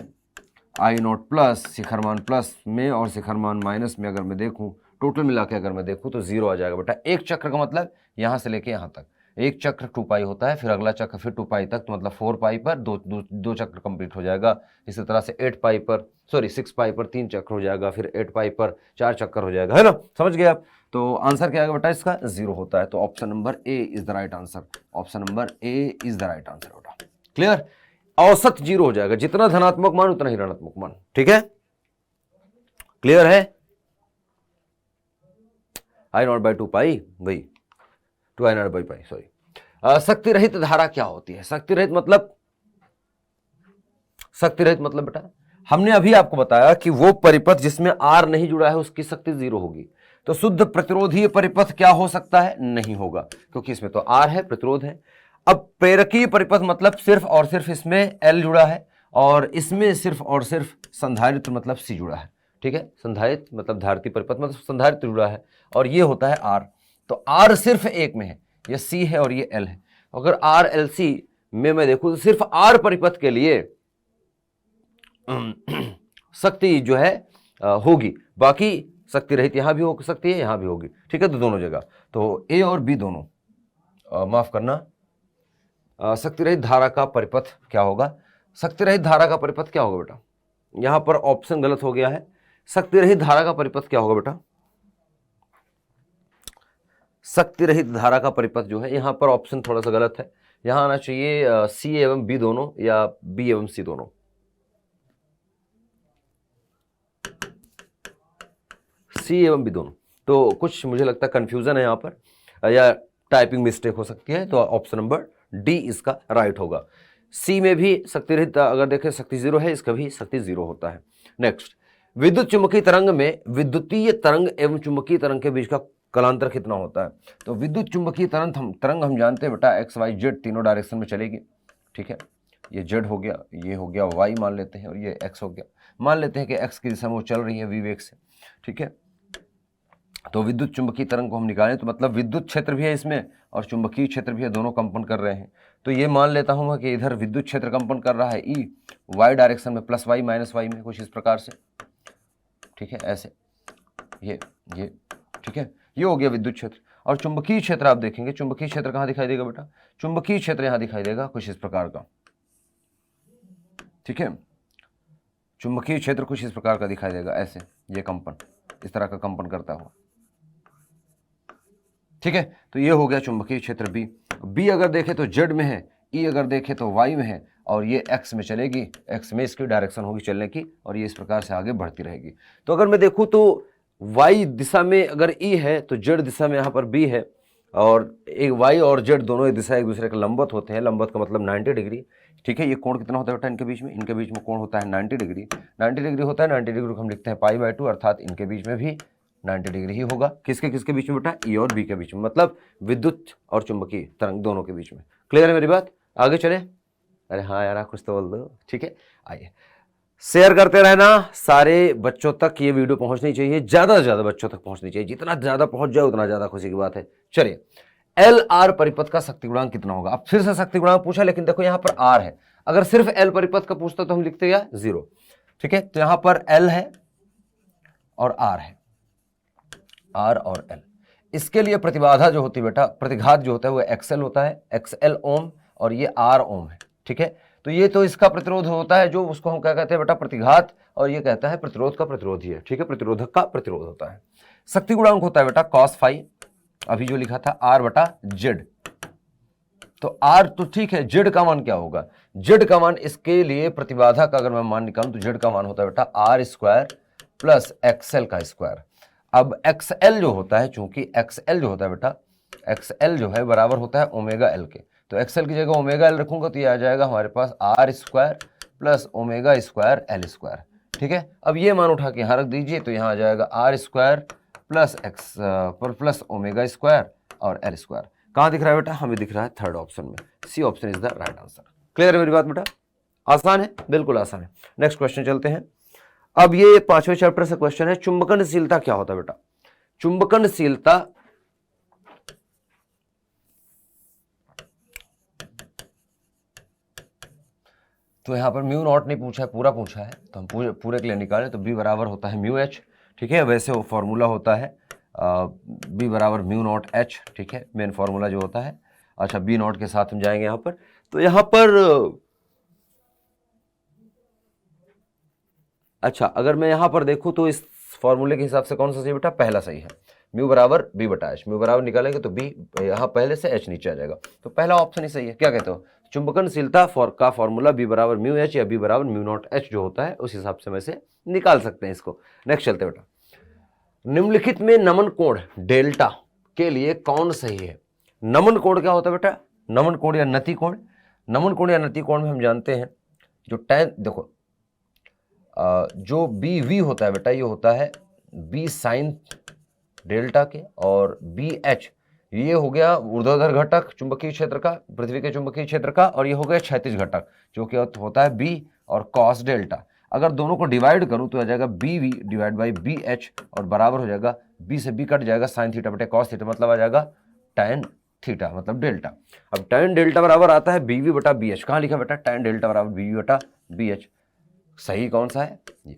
I0 प्लस शिखरमान प्लस में और शिखरमान माइनस में अगर मैं देखूं, टोटल मिला के अगर मैं देखूं तो 0 आ जाएगा बेटा। एक चक्र का मतलब यहाँ से लेके यहाँ तक, एक चक्र 2π होता है, फिर अगला चक्र फिर 2π तक, तो मतलब 4π पर दो चक्र कंप्लीट हो जाएगा। इसी तरह से 8π पर 6π पर 3 चक्र हो जाएगा, फिर 8π पर 4 चक्कर हो जाएगा, है ना? समझ गए आप? तो आंसर क्या आएगा बेटा इसका? 0 होता है। तो option number A is the right answer. Option number A is the right answer बेटा। क्लियर? औसत 0 हो जाएगा, जितना धनात्मक मान उतना ही ऋणात्मक मान। ठीक है, क्लियर है? I0/2π वही 2I0/π, सॉरी। शक्ति रहित धारा क्या होती है? शक्ति रहित मतलब, शक्ति रहित मतलब बेटा हमने अभी आपको बताया कि वो परिपथ जिसमें R नहीं जुड़ा है उसकी शक्ति 0 होगी। तो शुद्ध प्रतिरोधीय परिपथ क्या हो सकता है? नहीं होगा, क्योंकि इसमें तो R है, प्रतिरोध है। अब प्रेरकीय परिपथ मतलब सिर्फ और सिर्फ इसमें L जुड़ा है, और इसमें सिर्फ और सिर्फ संधारित्र मतलब C जुड़ा है। ठीक है, संधारित्र मतलब धारित परिपथ मतलब संधारित्र जुड़ा है, और ये होता है R। तो R सिर्फ एक में है, ये C है और ये L है। अगर RLC में मैं देखूं तो सिर्फ R परिपथ के लिए शक्ति जो है होगी, बाकी शक्ति रहित यहां भी हो सकती है, यहां भी होगी। ठीक है, तो दोनों जगह। तो ए और बी दोनों, माफ करना, शक्ति रहित धारा का परिपथ क्या होगा? शक्ति रहित धारा का परिपथ क्या होगा बेटा? यहां पर ऑप्शन गलत हो गया है। शक्ति रहित धारा का परिपथ क्या होगा बेटा? शक्ति रहित धारा का परिपथ जो है, यहां पर ऑप्शन थोड़ा सा गलत है। यहां आना चाहिए सी एवं बी दोनों, या बी एवं सी दोनों। सी एवं बी दोनों। तो कुछ मुझे लगता है कंफ्यूजन है यहाँ पर, या टाइपिंग मिस्टेक हो सकती है। तो ऑप्शन नंबर डी इसका राइट होगा। सी में भी शक्ति रहित अगर देखें शक्ति 0 है, इसका भी शक्ति 0 होता है। नेक्स्ट, विद्युत चुंबकीय तरंग में विद्युतीय तरंग एवं चुंबकीय तरंग के बीच का कलांतर कितना होता है? तो विद्युत चुंबकीय तरंग हम जानते हैं बेटा एक्स वाई जेड तीनों डायरेक्शन में चलेगी। ठीक है, ये जेड हो गया, ये हो गया वाई मान लेते हैं, और ये एक्स हो गया। मान लेते हैं कि एक्स की दिशा में वो चल रही है विवेक से। ठीक है, तो विद्युत चुंबकीय तरंग को हम निकालें तो मतलब विद्युत क्षेत्र भी है इसमें और चुंबकीय क्षेत्र भी है, दोनों कंपन कर रहे हैं। तो ये मान लेता हूँ कि इधर विद्युत क्षेत्र कंपन कर रहा है ई वाई डायरेक्शन में, प्लस वाई माइनस वाई में, कुछ इस प्रकार से। ठीक है, ऐसे ये ठीक है, ये हो गया विद्युत क्षेत्र। और चुंबकीय क्षेत्र आप देखेंगे, चुंबकीय क्षेत्र कहाँ दिखाई देगा बेटा? चुंबकीय क्षेत्र यहाँ दिखाई देगा कुछ इस प्रकार का। ठीक है, चुंबकीय क्षेत्र कुछ इस प्रकार का दिखाई देगा, ऐसे ये कंपन इस तरह का कंपन करता हुआ। ठीक है, तो ये हो गया चुंबकीय क्षेत्र बी। बी अगर देखें तो जेड में है, ई अगर देखें तो वाई में है, और ये एक्स में चलेगी, एक्स में इसकी डायरेक्शन होगी चलने की, और ये इस प्रकार से आगे बढ़ती रहेगी। तो अगर मैं देखूं तो वाई दिशा में अगर ई है तो जेड दिशा में यहाँ पर बी है, और एक वाई और जेड दोनों दिशा एक दूसरे के लंबवत होते हैं। लंबवत का मतलब 90 डिग्री। ठीक है, ये कोण कितना होता है बेटा इनके बीच में? इनके बीच में कोण होता है 90 डिग्री। 90 डिग्री होता है, 90 डिग्री को हम लिखते हैं π/2, अर्थात इनके बीच में भी 90 डिग्री ही होगा। किसके बीच में बेटा? ई और बी के बीच में, मतलब विद्युत और चुंबकीय तरंग दोनों के बीच में। क्लियर है मेरी बात? आगे चले। अरे हाँ यार, कुछ तो बोल दो। ठीक है, आइए शेयर करते रहना, सारे बच्चों तक ये वीडियो पहुंचनी चाहिए, ज़्यादा से ज़्यादा बच्चों तक पहुंचनी चाहिए। जितना ज़्यादा पहुंच जाए उतना ज़्यादा खुशी की बात है। चलिए, एल आर परिपथ का शक्ति गुणांक कितना होगा। अब फिर से शक्ति गुणांक पूछा, लेकिन देखो यहां पर आर है, अगर सिर्फ एल परिपथ का पूछता तो हम लिखते क्या 0, ठीक है। तो यहां पर एल है और आर है, आर और एल। इसके लिए प्रतिबाधा जो होती है बेटा, प्रतिघात जो होता है वो एक्सएल होता है, एक्सएल ओम, और ये आर ओम है, ठीक है। तो ये तो इसका प्रतिरोध होता है, जो उसको हम क्या कहते हैं बेटा प्रतिघात, और ये कहता है प्रतिरोध का प्रतिरोधी है, ठीक है, प्रतिरोधक का प्रतिरोध होता है। शक्ति गुणांक होता है बेटा कॉस फाई, अभी जो लिखा था आर बटा जेड। तो आर तो ठीक है, जेड का मान क्या होगा, जेड का मान, इसके लिए प्रतिबाधा का अगर मैं मान निकालूं तो जेड का मान होता है बेटा आर स्क्वायर प्लस एक्सएल का स्क्वायर। अब एक्सएल जो होता है, चूंकि एक्सएल जो होता है बेटा, एक्सएल जो है बराबर होता है ओमेगा एल के, तो एक्सएल की जगह ओमेगा एल रखूंगा तो ये आ जाएगा हमारे पास R square plus omega square L square, ठीक है। अब ये मान उठा के यहाँ रख दीजिए, तो यहाँ आ जाएगा R square plus X plus omega square और एल स्क्वायर। कहाँ दिख रहा है बेटा, हमें दिख रहा है थर्ड ऑप्शन में, C option is the right answer. Clear है मेरी बात बेटा, आसान है, बिल्कुल आसान है। नेक्स्ट क्वेश्चन चलते हैं। अब ये 5वें चैप्टर से क्वेश्चन है, चुंबकनशीलता क्या होता है बेटा। चुंबकनशीलता तो यहां पर म्यू नॉट नहीं पूछा है, पूरा पूछा है, तो हम पूरे के लिए निकालें तो बी बराबर होता है म्यू एच, ठीक है। वैसे वो फॉर्मूला होता है बी बराबर म्यू नॉट एच, ठीक है, मेन फॉर्मूला जो होता है। अच्छा, बी नॉट के साथ हम जाएंगे यहां पर, तो यहां पर अच्छा अगर मैं यहां पर देखूं तो इस फॉर्मूले के हिसाब से कौन सा सही बेटा, पहला सही है, म्यू बराबर बी बटा एच। म्यू बराबर निकालेंगे तो बी यहां पहले से एच नीचे आ जाएगा, तो पहला ऑप्शन ही सही है। क्या कहते हो, चुंबकनशीलता का फॉर्मूला बी बराबर म्यू एच या बी बराबर म्यू नॉट एच जो होता है, उस हिसाब से मैं से निकाल सकते हैं इसको। नेक्स्ट चलते बेटा, निम्नलिखित में नमन कोण डेल्टा के लिए कौन सही है। नमन कोण क्या होता है बेटा, नमन कोण या नति कोण। नमन कोण या नति कोण में हम जानते हैं जो टैन, देखो जो बी वी होता है बेटा, ये होता है बी साइन डेल्टा के, और बी एच ये हो गया ऊर्ध्वाधर घटक चुंबकीय क्षेत्र का, पृथ्वी के चुंबकीय क्षेत्र का, और ये हो गया क्षैतिज घटक जो कि होता है बी और कॉस डेल्टा। अगर दोनों को डिवाइड करूं तो आ जाएगा B V divide by B H, और बराबर हो जाएगा बी से बी कट जाएगा साइन थीटा बटे कॉस थीटा, मतलब आ जाएगा टैन थीटा मतलब डेल्टा। अब टैन डेल्टा बराबर आता है बी वी बटा बी एच। कहाँ लिखा बेटा, टैन डेल्टा बराबर बी वी बटा बी एच। सही कौन सा है, ये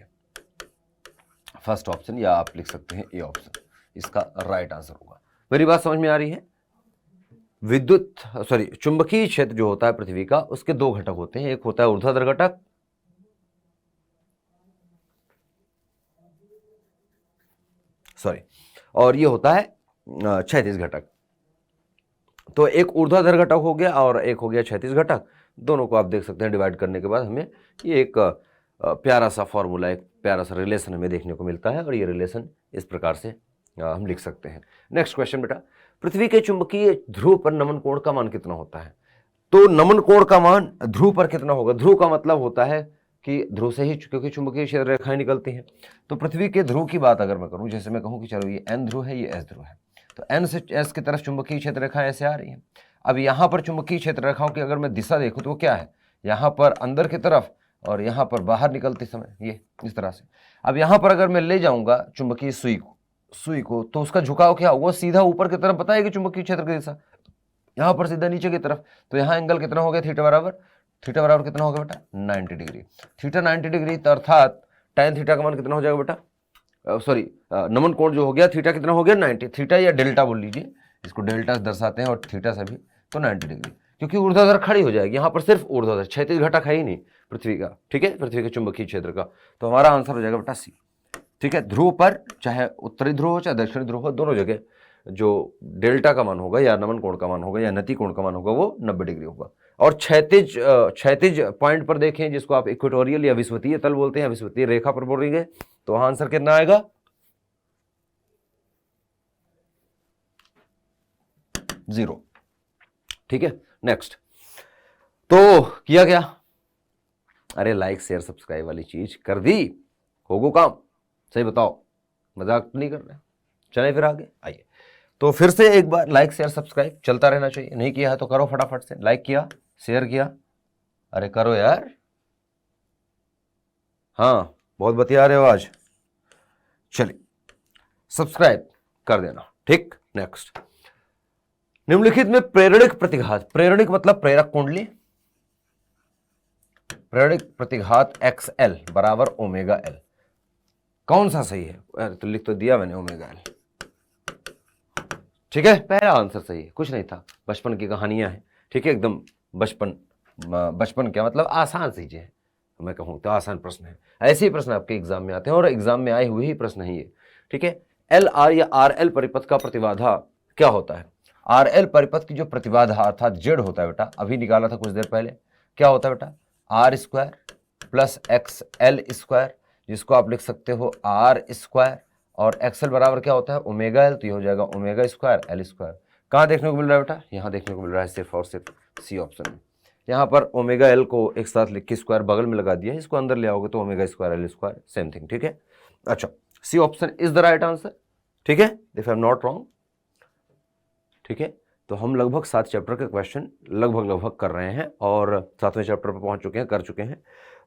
फर्स्ट ऑप्शन, या आप लिख सकते हैं ए ऑप्शन, इसका राइट आंसर होगा। मेरी बात समझ में आ रही है। चुंबकीय क्षेत्र जो होता है पृथ्वी का, उसके दो घटक होते हैं, एक होता है ऊर्ध्वाधर घटक, और ये होता है क्षैतिज घटक। तो एक ऊर्ध्वाधर घटक हो गया और एक हो गया क्षैतिज घटक। दोनों को आप देख सकते हैं डिवाइड करने के बाद हमें ये एक प्यारा सा फॉर्मूला, एक प्यारा सा रिलेशन हमें देखने को मिलता है, और ये रिलेशन इस प्रकार से हम लिख सकते हैं। नेक्स्ट क्वेश्चन बेटा, पृथ्वी के चुंबकीय ध्रुव पर नमन कोण का मान कितना होता है। तो नमन कोण का मान ध्रुव पर कितना होगा, ध्रुव का मतलब होता है कि ध्रुव से ही, क्योंकि चुंबकीय क्षेत्र रेखाएं निकलती हैं, तो पृथ्वी के ध्रुव की बात अगर मैं करूं, जैसे मैं कहूं कि चलो ये एन ध्रुव है, ये एस ध्रुव है, तो एन से एस की तरफ चुंबकीय क्षेत्र रेखाएं ऐसे आ रही हैं। अब यहाँ पर चुंबकीय क्षेत्र रेखाओं की अगर मैं दिशा देखूं तो क्या है, यहाँ पर अंदर की तरफ और यहाँ पर बाहर निकलते समय ये इस तरह से। अब यहाँ पर अगर मैं ले जाऊंगा चुंबकीय सुई को तो उसका झुकाव क्या होगा, सीधा ऊपर की तरफ बताएगी चुंबकीय क्षेत्र की दिशा, यहाँ पर सीधा नीचे की तरफ। तो यहाँ एंगल कितना हो गया, थीटा बराबर कितना होगा बेटा 90 डिग्री। थीटा 90 डिग्री, अर्थात tan थीटा का मान कितना हो जाएगा बेटा, नमन कोण जो हो गया थीटा कितना हो गया 90, थीटा या डेल्टा बोल लीजिए, इसको डेल्टा से दर्शाते हैं और थीटा से भी, तो 90 डिग्री, क्योंकि ऊर्ध्वाधर खड़ी हो जाएगी। यहाँ पर सिर्फ ऊर्ध्वाधर, क्षैतिज घटक है ही नहीं पृथ्वी का, ठीक है, पृथ्वी के चुंबकीय क्षेत्र का। तो हमारा आंसर हो जाएगा बेटा सी, ठीक है। ध्रुव पर, चाहे उत्तरी ध्रुव हो चाहे दक्षिणी ध्रुव हो, दोनों जगह जो डेल्टा का मान होगा या नमन कोण का मान होगा या नति कोण का मान होगा वो 90 डिग्री होगा। और क्षैतिज पॉइंट पर देखें, जिसको आप इक्वेटोरियल या विषुवतीय तल बोलते हैं, विषुवतीय रेखा पर बोलेंगे, तो वहां आंसर कितना आएगा 0, ठीक है। नेक्स्ट, तो किया गया, अरे लाइक शेयर सब्सक्राइब वाली चीज कर दी, होगो काम, सही बताओ, मजाक नहीं कर रहे। चले फिर आगे आइए, तो फिर से एक बार लाइक शेयर सब्सक्राइब चलता रहना चाहिए। नहीं किया है तो करो फटाफट से, लाइक किया, शेयर किया, अरे करो यार, हाँ बहुत बतिया रहे हो आज, चलिए सब्सक्राइब कर देना, ठीक। नेक्स्ट, निम्नलिखित में प्रेरणिक प्रतिघात, प्रेरणिक मतलब प्रेरक कुंडली, प्रेरणिक प्रतिघात XL बराबर ओमेगा एल, कौन सा सही है? अरे तो लिख तो दिया मैंने ओमेगा एल, ठीक है, पहला आंसर सही है, कुछ नहीं था, बचपन की कहानियां हैं, ठीक है, एकदम बचपन क्या मतलब आसान चीजें हैं, मैं कहूँ तो आसान प्रश्न है, ऐसे ही प्रश्न आपके एग्जाम में आते हैं और एग्जाम में आए हुए ही प्रश्न है ये, ठीक है। LR या RL परिपथ का प्रतिबाधा क्या होता है? RL परिपथ की जो प्रतिबाधा अर्थात जेड होता है बेटा, अभी निकाला था कुछ देर पहले, क्या होता है बेटा? R square plus XL square, जिसको आप लिख सकते हो R स्क्वायर, और XL बराबर क्या होता है? ओमेगा एल, तो ये हो जाएगा ओमेगा स्क्वायर एल स्क्वायर। कहाँ देखने को मिल रहा है बेटा? यहाँ देखने को मिल रहा है सिर्फ और सिर्फ सी ऑप्शन में। यहाँ पर ओमेगा एल को एक साथ लिख के स्क्वायर बगल में लगा दिया, इसको अंदर ले आओगे तो omega square L square, same thing, ठीक है। अच्छा, C option is the right answer, ठीक है, if I am not wrong, ठीक है। तो हम लगभग 7 चैप्टर के क्वेश्चन लगभग कर रहे हैं और 7वें चैप्टर पर पहुंच चुके हैं, कर चुके हैं,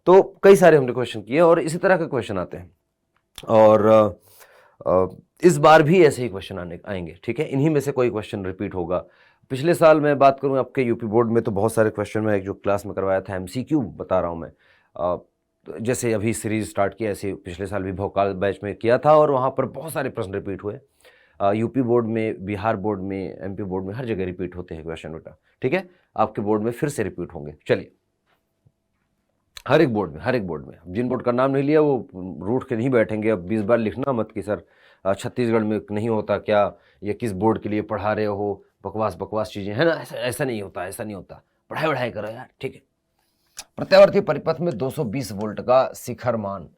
तो कई सारे हमने क्वेश्चन किए और इसी तरह के क्वेश्चन आते हैं और इस बार भी ऐसे ही क्वेश्चन आएंगे, ठीक है, इन्हीं में से कोई क्वेश्चन रिपीट होगा। पिछले साल मैं बात करूं आपके यूपी बोर्ड में तो बहुत सारे क्वेश्चन मैं एक जो क्लास में करवाया था MCQ बता रहा हूं मैं, जैसे अभी सीरीज स्टार्ट किया ऐसे पिछले साल भी भोकाल बैच में किया था और वहाँ पर बहुत सारे प्रश्न रिपीट हुए। यूपी बोर्ड में, बिहार बोर्ड में, MP बोर्ड में, हर जगह रिपीट होते हैं क्वेश्चन बेटा, ठीक है, आपके बोर्ड में फिर से रिपीट होंगे। चलिए, हर एक बोर्ड में जिन बोर्ड का नाम नहीं लिया वो रूठ के नहीं बैठेंगे, अब 20 बार लिखना मत कि सर छत्तीसगढ़ में नहीं होता क्या, या किस बोर्ड के लिए पढ़ा रहे हो, बकवास चीज़ें है ना, ऐसा नहीं होता, पढ़ाई करो यार, ठीक है। प्रत्यावर्ती परिपथ में 220 वोल्ट का शिखर मान,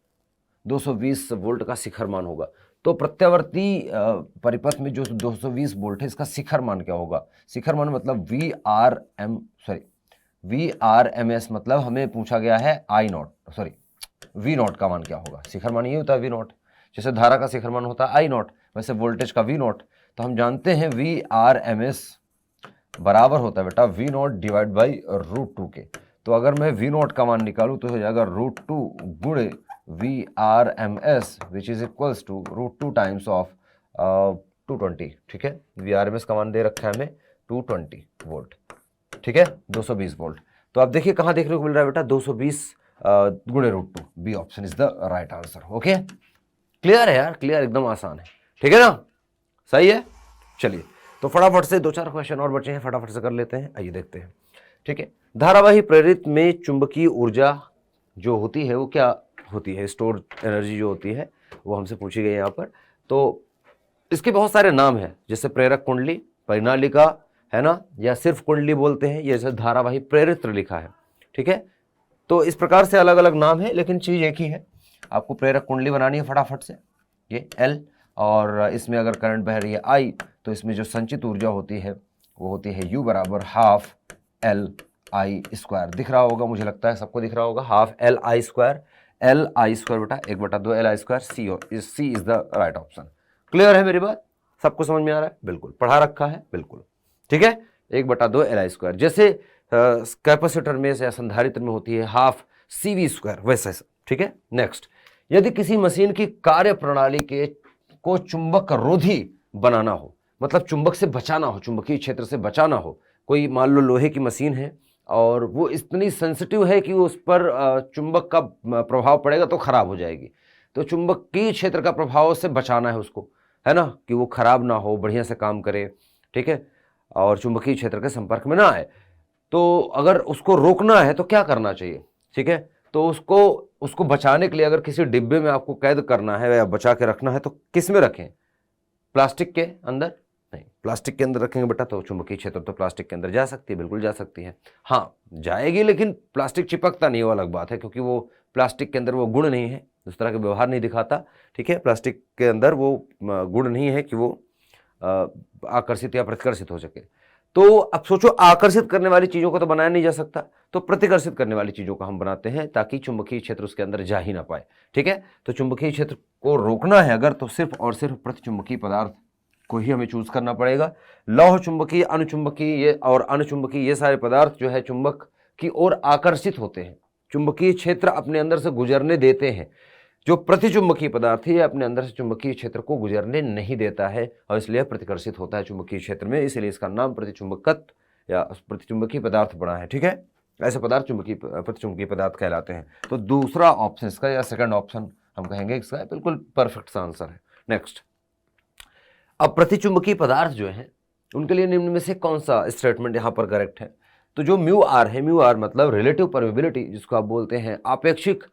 220 वोल्ट का शिखर मान होगा, तो प्रत्यावर्ती परिपथ में जो 220 वोल्ट है इसका शिखर मान क्या होगा? शिखर मान मतलब VRMS, मतलब हमें पूछा गया है V नॉट का मान क्या होगा? शिखर मान ये होता है V नॉट, जैसे धारा का शिखर मान होता है I नॉट, वैसे वोल्टेज का V नॉट, तो हम जानते हैं VRMS बराबर होता है बेटा V नॉट डिवाइड बाई √2 के, तो अगर मैं V नॉट का मान निकालूं तो हो जाएगा √2 गुणे VRMS which is equals to √2 times of 220, ठीक है। VRMS का मान दे रखा है हमें 220 वोल्ट, ठीक है, 220 वोल्ट। तो आप देखिए कहाँ देखने को मिल रहा है बेटा? 220 गुणे √2, B option is the right answer. Okay, clear है यार, क्लियर, एकदम आसान है, ठीक है ना, सही है। चलिए, तो फटाफट से 2-4 क्वेश्चन और बचे हैं, फटाफट से कर लेते हैं, आइए देखते हैं, ठीक है। धारावाही प्रेरित में चुंबकीय ऊर्जा जो होती है वो क्या होती है? स्टोर एनर्जी जो होती है वो हमसे पूछी गई यहाँ पर, तो इसके बहुत सारे नाम हैं, जैसे प्रेरक कुंडली, परिनालिका, है ना, या सिर्फ कुंडली बोलते हैं, ये जैसे धारावाही प्रेरित्र लिखा है, ठीक है। तो इस प्रकार से अलग अलग नाम है, लेकिन चीज़ एक ही है, आपको प्रेरक कुंडली बनानी है फटाफट से, ये L, और इसमें अगर करंट बह रही है I, तो इसमें जो संचित ऊर्जा होती है वो होती है U बराबर हाफ LI स्क्वायर, दिख रहा होगा, मुझे लगता है सबको दिख रहा होगा, हाफ LI स्क्वायर बेटा 1/2 LI square, C is the right option. Clear है मेरी बात? सबको समझ में आ रहा है? बिल्कुल, पढ़ा रखा है, बिल्कुल, ठीक है। 1/2 LI स्क्वायर, जैसे कैपेसिटर में या संधारित्र में होती है हाफ CV स्क्वायर, वैसे, ठीक है। नेक्स्ट, यदि किसी मशीन की कार्य प्रणाली को चुंबक रोधी बनाना हो, मतलब चुंबक से बचाना हो, चुंबकीय क्षेत्र से बचाना हो, कोई मान लो लोहे की मशीन है और वो इतनी सेंसिटिव है कि उस पर चुंबक का प्रभाव पड़ेगा तो खराब हो जाएगी, तो चुंबकीय क्षेत्र का प्रभाव से बचाना है उसको, है ना, कि वो खराब ना हो, बढ़िया से काम करे, ठीक है, और चुंबकीय क्षेत्र के संपर्क में ना आए। तो अगर उसको रोकना है तो क्या करना चाहिए, ठीक है, तो उसको बचाने के लिए अगर किसी डिब्बे में आपको कैद करना है या बचा के रखना है तो किस में रखें? प्लास्टिक के अंदर? नहीं, प्लास्टिक के अंदर रखेंगे बेटा तो चुंबकीय क्षेत्र तो प्लास्टिक के अंदर जा सकती है, बिल्कुल जा सकती है, हाँ जाएगी, लेकिन प्लास्टिक चिपकता नहीं, वो अलग बात है, क्योंकि वो प्लास्टिक के अंदर वो गुण नहीं है, उस तरह का व्यवहार नहीं दिखाता, ठीक है, प्लास्टिक के अंदर वो गुण नहीं है कि वो आकर्षित या प्रतिकर्षित हो सके। तो अब सोचो, आकर्षित करने वाली चीज़ों को तो बनाया नहीं जा सकता, तो प्रतिकर्षित करने वाली चीज़ों को हम बनाते हैं ताकि चुंबकीय क्षेत्र उसके अंदर जा ही ना पाए, ठीक है। तो चुंबकीय क्षेत्र को रोकना है अगर, तो सिर्फ और सिर्फ प्रतिचुंबकीय पदार्थ को ही हमें चूज करना पड़ेगा। लौह चुंबकीय, अनुचुंबकीय और अनुचुंबकीय, ये सारे पदार्थ जो है चुंबक की ओर आकर्षित होते हैं, चुंबकीय क्षेत्र अपने अंदर से गुजरने देते हैं, जो प्रतिचुंबकीय पदार्थ है ये अपने अंदर से चुंबकीय क्षेत्र को गुजरने नहीं देता है और इसलिए प्रतिकर्षित होता है चुंबकीय क्षेत्र में, इसलिए इसका नाम प्रतिचुंबकत्व या प्रतिचुंबकीय पदार्थ पड़ा है। ठीक है, ऐसे पदार्थ प्रतिचुंबकीय पदार्थ कहलाते हैं। तो दूसरा ऑप्शन इसका या सेकंड ऑप्शन हम कहेंगे इसका बिल्कुल परफेक्ट सा आंसर है। नेक्स्ट, अब प्रतिचुंबकीय पदार्थ जो है उनके लिए निम्न में से कौन सा स्टेटमेंट यहाँ पर करेक्ट है? तो जो म्यू आर है, म्यू आर मतलब रिलेटिव परमेबिलिटी, जिसको आप बोलते हैं आपेक्षिक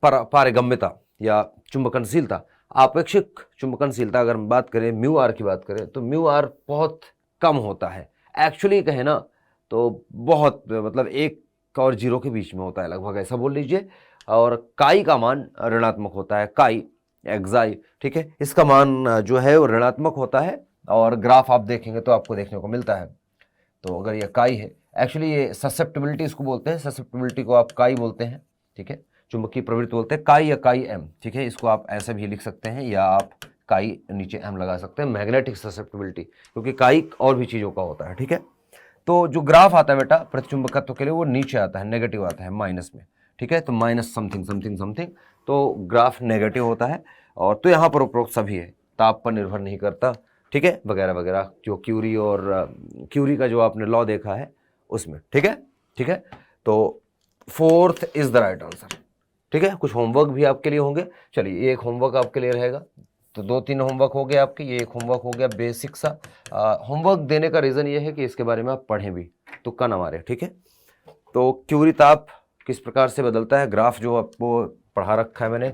पारगम्यता या चुंबकनशीलता। आपेक्षिक चुंबकनशीलता अगर हम बात करें, म्यू आर की बात करें, तो म्यू आर बहुत कम होता है। एक्चुअली कहें ना तो बहुत मतलब 1 और 0 के बीच में होता है लगभग, ऐसा बोल लीजिए। और काई का मान ऋणात्मक होता है, काई एक्साई। ठीक है, इसका मान जो है वो ऋणात्मक होता है और ग्राफ आप देखेंगे तो आपको देखने को मिलता है। तो अगर ये काई है, एक्चुअली ये ससेप्टिबिलिटी इसको बोलते हैं, ससेप्टिबिलिटी को आप काई बोलते हैं। ठीक है, चुंबकीय प्रवृत्ति बोलते हैं काई या काई एम। ठीक है, इसको आप ऐसे भी लिख सकते हैं या आप काई नीचे एम लगा सकते हैं, मैग्नेटिक ससेप्टिबिलिटी, क्योंकि काई और भी चीज़ों का होता है। ठीक है, तो जो ग्राफ आता है बेटा प्रतिचुंबकत्व के लिए वो नीचे आता है, नेगेटिव आता है, माइनस में। ठीक है, तो माइनस समथिंग समथिंग समथिंग, तो ग्राफ नेगेटिव होता है। और तो यहाँ पर उपरोक्त सभी है, ताप पर निर्भर नहीं करता। ठीक है, वगैरह वगैरह, जो क्यूरी और क्यूरी का जो आपने लॉ देखा है उसमें। ठीक है, ठीक है, तो 4th is the right answer. ठीक है, कुछ होमवर्क भी आपके लिए होंगे। चलिए, एक होमवर्क आपके लिए रहेगा, तो 2-3 होमवर्क हो गए आपके। ये एक होमवर्क हो गया बेसिक सा। होमवर्क देने का रीज़न ये है कि इसके बारे में आप पढ़ें भी, तुक्का ना मारे। ठीक है, तो क्यूरी ताप किस प्रकार से बदलता है, ग्राफ जो आपको पढ़ा रखा है मैंने,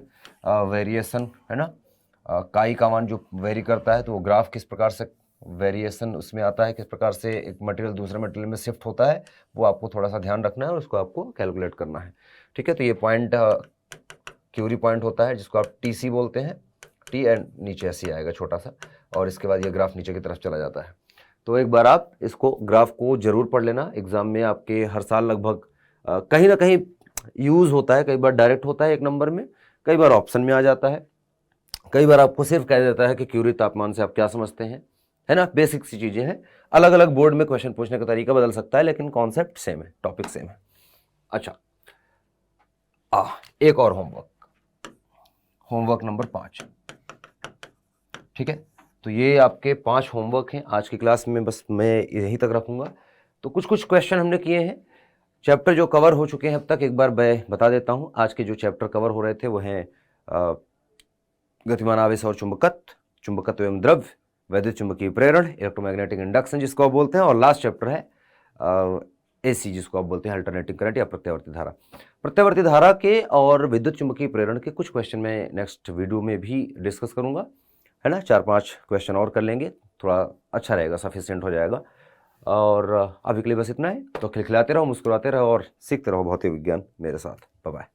वेरिएशन है ना, काई का मान जो वेरी करता है, तो वो ग्राफ किस प्रकार से वेरिएशन उसमें आता है, किस प्रकार से एक मटेरियल दूसरे मटेरियल में शिफ्ट होता है, वो आपको थोड़ा सा ध्यान रखना है और उसको आपको कैलकुलेट करना है। ठीक है, तो ये पॉइंट क्यूरी पॉइंट होता है, जिसको आप टीसी बोलते हैं, टी एंड नीचे ऐसे आएगा छोटा सा, और इसके बाद ये ग्राफ नीचे की तरफ चला जाता है। तो एक बार आप इसको ग्राफ को जरूर पढ़ लेना, एग्जाम में आपके हर साल लगभग कहीं ना कहीं यूज़ होता है। कई बार डायरेक्ट होता है 1 नंबर में, कई बार ऑप्शन में आ जाता है, कई बार आपको सिर्फ कह देता है कि क्यूरी तापमान से आप क्या समझते हैं, है ना। बेसिक सी चीज़ें हैं, अलग अलग बोर्ड में क्वेश्चन पूछने का तरीका बदल सकता है, लेकिन कॉन्सेप्ट सेम है, टॉपिक सेम है। अच्छा, एक और होमवर्क नंबर 5। ठीक है, तो ये आपके 5 होमवर्क हैं आज की क्लास में, बस मैं यहीं तक रखूँगा। तो कुछ कुछ क्वेश्चन हमने किए हैं, चैप्टर जो कवर हो चुके हैं अब तक एक बार मैं बता देता हूँ। आज के जो चैप्टर कवर हो रहे थे वो हैं गतिमान आवेश और चुंबकत्व एवं द्रव्य, वैद्युत चुंबकीय प्रेरण, इलेक्ट्रोमैग्नेटिक इंडक्शन जिसको आप बोलते हैं, और लास्ट चैप्टर है एसी जिसको आप बोलते हैं अल्टरनेटिंग करंट या प्रत्यावर्ती धारा। प्रत्यावर्ती धारा के और विद्युत चुंबकीय प्रेरण के कुछ क्वेश्चन मैं नेक्स्ट वीडियो में भी डिस्कस करूंगा, है ना। 4-5 क्वेश्चन और कर लेंगे, थोड़ा अच्छा रहेगा, सफिशिएंट हो जाएगा। और अभी के लिए बस इतना है। तो खिलखिलाते रहो, मुस्कुराते रहो और सीखते रहो भौतिक विज्ञान मेरे साथ। Bye bye.